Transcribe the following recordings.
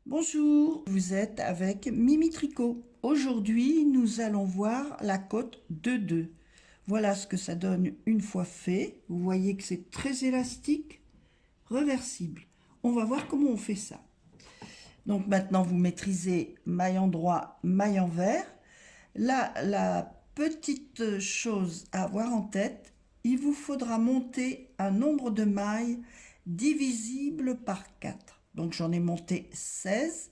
Bonjour, vous êtes avec Mimi Tricot. Aujourd'hui, nous allons voir la côte 2-2. Voilà ce que ça donne une fois fait. Vous voyez que c'est très élastique, réversible. On va voir comment on fait ça. Donc maintenant, vous maîtrisez maille en droit, maille envers. Là, la petite chose à avoir en tête, il vous faudra monter un nombre de mailles divisible par 4. Donc j'en ai monté 16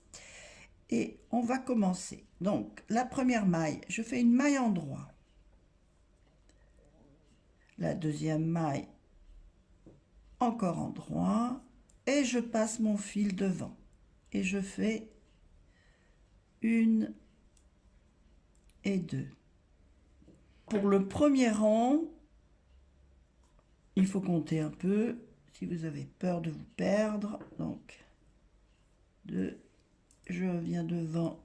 et on va commencer. Donc la première maille, je fais une maille en droit. La deuxième maille, encore en droit, et je passe mon fil devant. Et je fais une et deux. Pour le premier rang, il faut compter un peu si vous avez peur de vous perdre. Donc, 2, je viens devant,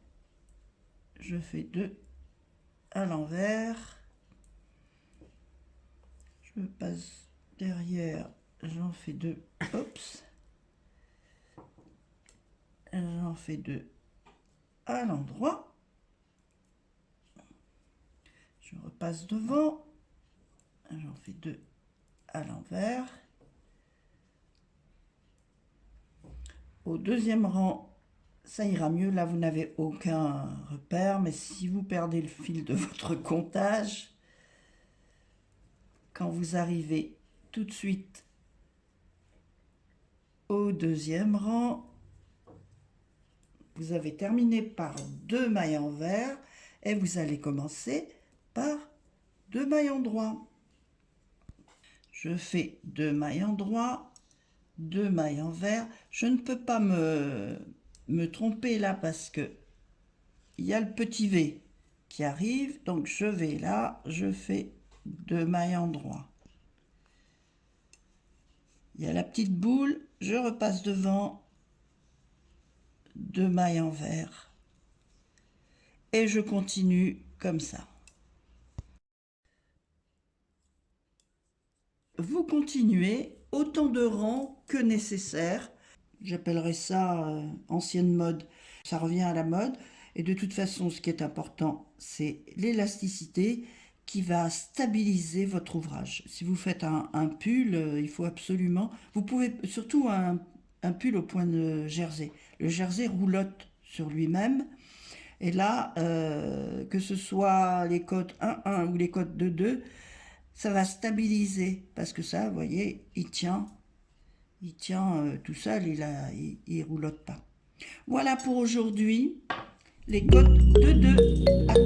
je fais 2 à l'envers. Je passe derrière, j'en fais 2, oups. J'en fais 2 à l'endroit. Je repasse devant, j'en fais 2 à l'envers. Au deuxième rang, ça ira mieux. Là, vous n'avez aucun repère, mais si vous perdez le fil de votre comptage, quand vous arrivez tout de suite au deuxième rang, vous avez terminé par 2 mailles envers et vous allez commencer par 2 mailles en droit. Je fais 2 mailles en droit, 2 mailles envers. Je ne peux pas me tromper là parce que il y a le petit V qui arrive, donc je vais là, je fais 2 mailles en droit. Il y a la petite boule, je repasse devant, 2 mailles envers et je continue comme ça. Vous continuez autant de rangs que nécessaire. J'appellerais ça ancienne mode. Ça revient à la mode. Et de toute façon, ce qui est important, c'est l'élasticité qui va stabiliser votre ouvrage. Si vous faites un pull, il faut absolument... Vous pouvez surtout un pull au point de jersey. Le jersey roulotte sur lui-même. Et là, que ce soit les côtes 1-1 ou les côtes 2-2, ça va stabiliser. Parce que ça, vous voyez, il tient tout seul, il roulotte pas. Voilà pour aujourd'hui, les côtes 2-2.